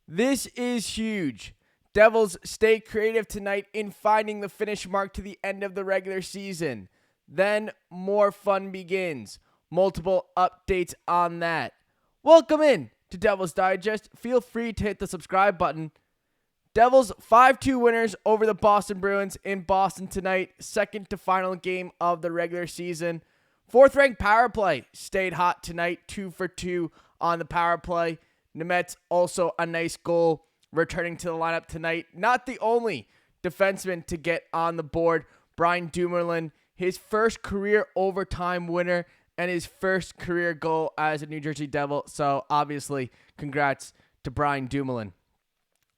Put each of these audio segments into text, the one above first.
This is huge. Devils stay creative tonight in finding the finish mark to the end of the regular season. Then more fun begins. Multiple updates on that. Welcome in to Devils Digest. Feel free to hit the subscribe button. Devils 5-2 winners over the Boston Bruins in Boston tonight. Second to final game of the regular season. Fourth ranked power play stayed hot tonight. 2 for 2 on the power play. Nemec also a nice goal returning to the lineup tonight. Not the only defenseman to get on the board. Brian Dumoulin, his first career overtime winner and his first career goal as a New Jersey Devil. So obviously, congrats to Brian Dumoulin.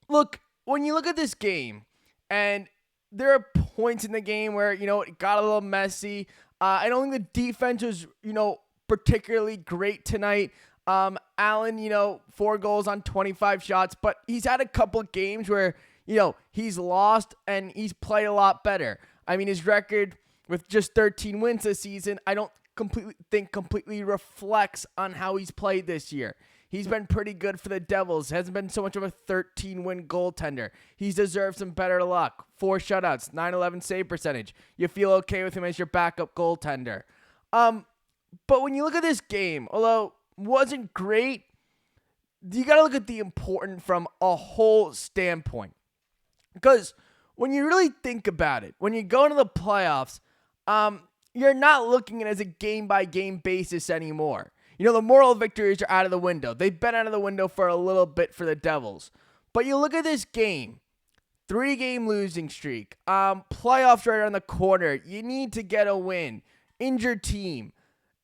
Look, when you look at this game, and there are points in the game where, it got a little messy. I don't think the defense was, particularly great tonight. Allen, 4 goals on 25 shots, but he's had a couple of games where, he's lost and he's played a lot better. I mean, his record with just 13 wins this season, I don't completely reflects on how he's played this year. He's been pretty good for the Devils. Hasn't been so much of a 13-win goaltender. He's deserved some better luck. 4 shutouts, 911 save percentage. You feel okay with him as your backup goaltender. But when you look at this game, although wasn't great, you got to look at the important from a whole standpoint. Because when you really think about it, when you go into the playoffs, you're not looking at it as a game-by-game basis anymore. The moral victories are out of the window. They've been out of the window for a little bit for the Devils. But you look at this game, 3-game losing streak, playoffs right around the corner. You need to get a win. Injured team.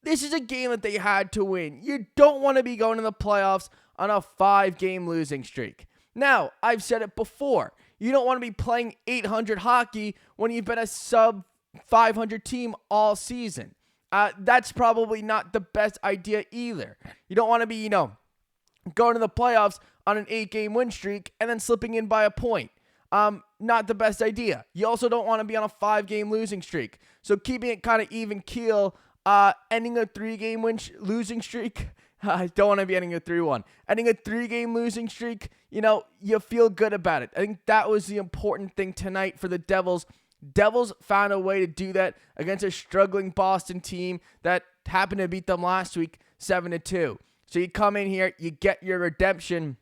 This is a game that they had to win. You don't want to be going to the playoffs on a 5-game losing streak. Now, I've said it before. You don't want to be playing 800 hockey when you've been a sub-500 team all season. That's probably not the best idea either. You don't want to be, going to the playoffs on an 8-game win streak and then slipping in by a point. Not the best idea. You also don't want to be on a 5-game losing streak. So keeping it kind of even keel, ending a 3-game losing streak. I don't want to be ending a 3-1. Ending a 3-game losing streak, you feel good about it. I think that was the important thing tonight for the Devils. Devils found a way to do that against a struggling Boston team that happened to beat them last week 7-2. So you come in here, you get your redemption,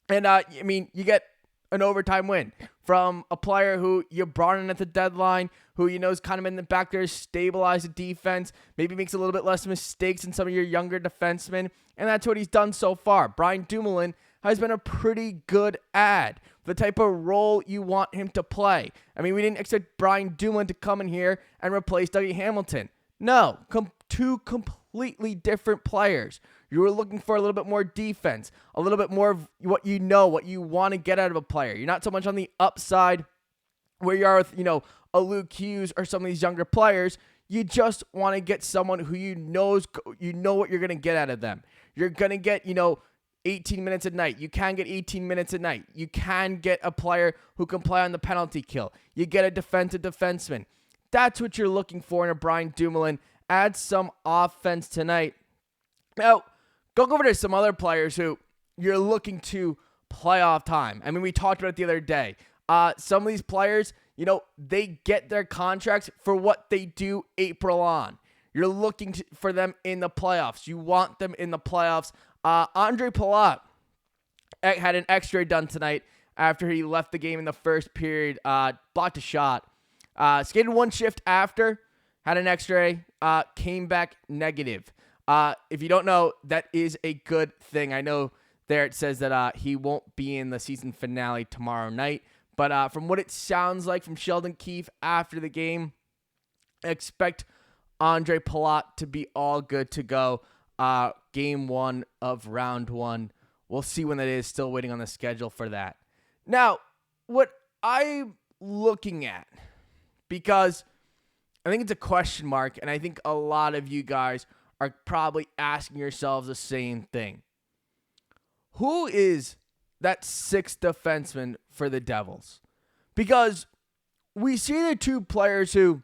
and you get an overtime win from a player who you brought in at the deadline, who is kind of in the back there to stabilize the defense, maybe makes a little bit less mistakes than some of your younger defensemen, and that's what he's done so far. Brian Dumoulin has been a pretty good add for the type of role you want him to play. I mean, we didn't expect Brian Dumoulin to come in here and replace Dougie Hamilton. No, two completely different players. You were looking for a little bit more defense, a little bit more of what you want to get out of a player. You're not so much on the upside where you are with, a Luke Hughes or some of these younger players. You just want to get someone who you know what you're going to get out of them. You're going to get, 18 minutes a night. You can get 18 minutes a night. You can get a player who can play on the penalty kill. You get a defensive defenseman. That's what you're looking for in a Brian Dumoulin. Add some offense tonight. Now, go over to some other players who you're looking to playoff time. I mean, we talked about it the other day. Some of these players, they get their contracts for what they do April on. You're looking for them in the playoffs. You want them in the playoffs. Andre Palat had an X-ray done tonight after he left the game in the first period, blocked a shot. Skated 1 shift after, had an X-ray, came back negative. If you don't know, that is a good thing. I know there it says that he won't be in the season finale tomorrow night, but from what it sounds like from Sheldon Keefe after the game, expect Andre Palat to be all good to go. Game 1 of round 1. We'll see when that is. Still waiting on the schedule for that. Now, what I'm looking at, because I think it's a question mark, and I think a lot of you guys are probably asking yourselves the same thing. Who is that 6th defenseman for the Devils? Because we see the 2 players who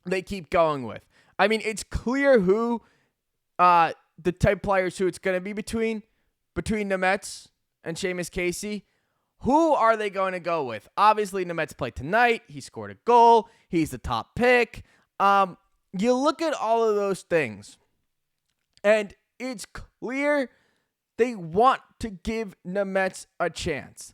they keep going with. I mean, it's clear who the type players who it's going to be between Nemec and Seamus Casey, who are they going to go with? Obviously, Nemec's played tonight. He scored a goal. He's the top pick. You look at all of those things, and it's clear they want to give Nemec a chance.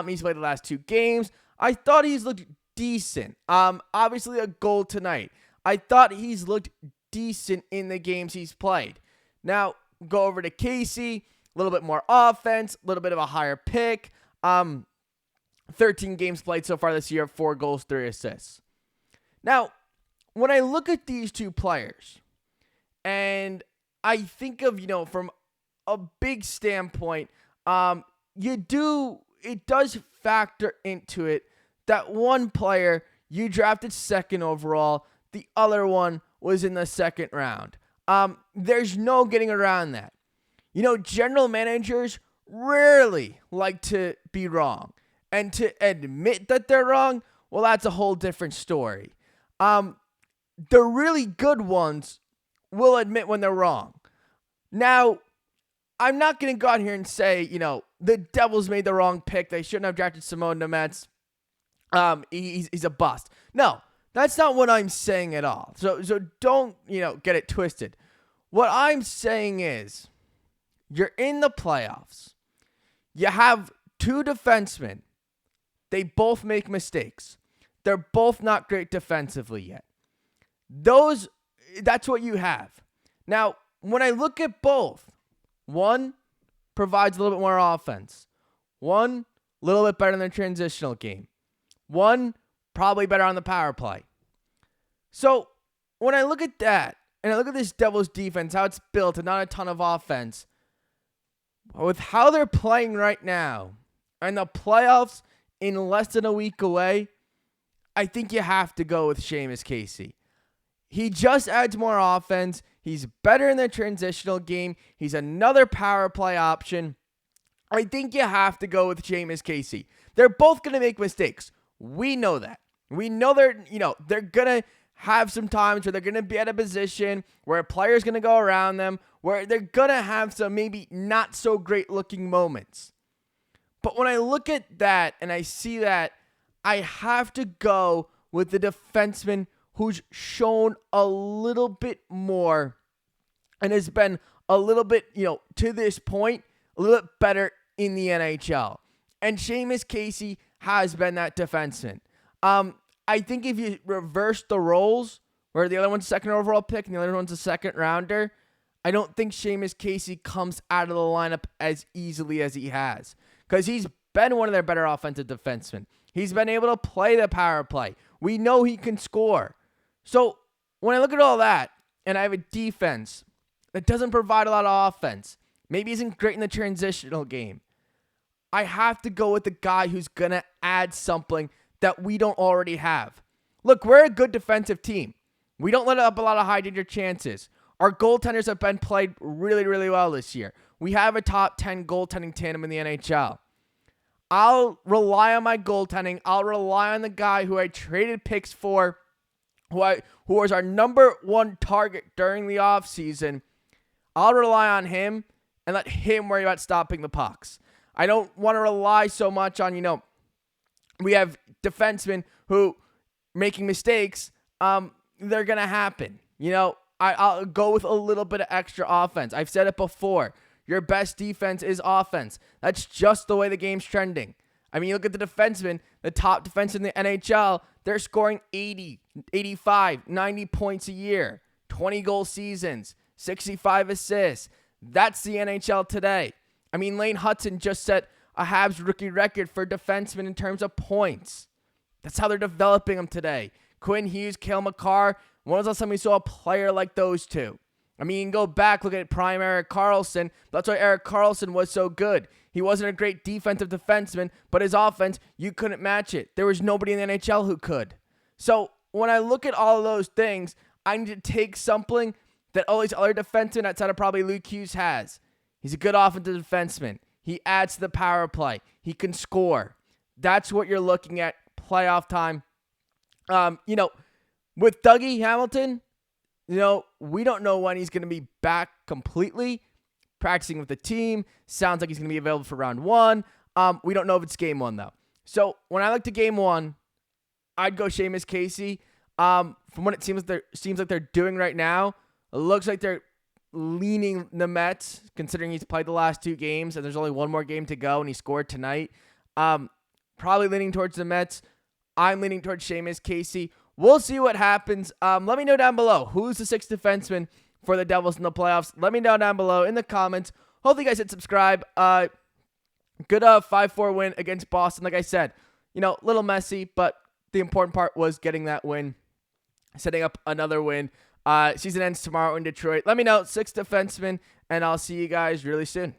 He's played the last 2 games. I thought he's looked decent. Obviously, a goal tonight. I thought he's looked decent in the games he's played. Now, go over to Casey. A little bit more offense, a little bit of a higher pick. 13 games played so far this year, 4 goals, 3 assists. Now, when I look at these 2 players, and I think of, from a big standpoint, it does factor into it that one player you drafted 2nd overall, the other one was in the 2nd round. There's no getting around that. General managers rarely like to be wrong. And to admit that they're wrong, well, that's a whole different story. The really good ones will admit when they're wrong. Now, I'm not going to go out here and say, the Devils made the wrong pick. They shouldn't have drafted Simone Nemec. He's a bust. No, that's not what I'm saying at all. So don't, get it twisted. What I'm saying is, you're in the playoffs. You have 2 defensemen. They both make mistakes. They're both not great defensively yet. That's what you have. Now, when I look at both, one provides a little bit more offense. One, a little bit better in the transitional game. One, probably better on the power play. So, when I look at that, and I look at this Devils defense, how it's built, and not a ton of offense, with how they're playing right now, and the playoffs in less than a week away, I think you have to go with Seamus Casey. He just adds more offense. He's better in the transitional game. He's another power play option. I think you have to go with Seamus Casey. They're both going to make mistakes. We know that. We know they're going to have some times where they're going to be at a position where a player's going to go around them, where they're going to have some maybe not so great looking moments. But when I look at that and I see that, I have to go with the defenseman who's shown a little bit more and has been a little bit, to this point, a little bit better in the NHL. And Seamus Casey has been that defenseman. I think if you reverse the roles, where the other one's 2nd overall pick and the other one's a 2nd rounder, I don't think Seamus Casey comes out of the lineup as easily as he has. Because he's been one of their better offensive defensemen. He's been able to play the power play. We know he can score. So when I look at all that, and I have a defense that doesn't provide a lot of offense, maybe isn't great in the transitional game, I have to go with the guy who's going to add something that we don't already have. Look, we're a good defensive team. We don't let up a lot of high danger chances. Our goaltenders have been played really, really well this year. We have a top 10 goaltending tandem in the NHL. I'll rely on my goaltending. I'll rely on the guy who I traded picks for, who was our number 1 target during the offseason. I'll rely on him and let him worry about stopping the pucks. I don't want to rely so much on, we have defensemen who making mistakes. They're going to happen. I'll go with a little bit of extra offense. I've said it before. Your best defense is offense. That's just the way the game's trending. I mean, you look at the defensemen, the top defense in the NHL, they're scoring 80, 85, 90 points a year, 20-goal seasons, 65 assists. That's the NHL today. I mean, Lane Hutson just set a Habs rookie record for defensemen in terms of points. That's how they're developing them today. Quinn Hughes, Cale Makar. When was the last time we saw a player like those two? I mean, you can go back, look at prime Erik Karlsson. That's why Erik Karlsson was so good. He wasn't a great defensive defenseman, but his offense, you couldn't match it. There was nobody in the NHL who could. So when I look at all of those things, I need to take something that all these other defensemen outside of probably Luke Hughes has. He's a good offensive defenseman. He adds to the power play. He can score. That's what you're looking at playoff time. With Dougie Hamilton, we don't know when he's going to be back completely, practicing with the team. Sounds like he's going to be available for round 1. We don't know if it's game 1, though. So when I look to game 1, I'd go Seamus Casey. From what it seems like they're doing right now, it looks like they're leaning Nemec, considering he's played the last 2 games and there's only one more game to go and he scored tonight. Probably leaning towards Nemec. I'm leaning towards Seamus Casey. We'll see what happens. Let me know down below who's the 6th defenseman for the Devils in the playoffs. Let me know down below in the comments. Hopefully you guys hit subscribe. Good 5-4 win against Boston. Like I said, a little messy, but the important part was getting that win, setting up another win. Season ends tomorrow in Detroit. Let me know, 6th defenseman, and I'll see you guys really soon.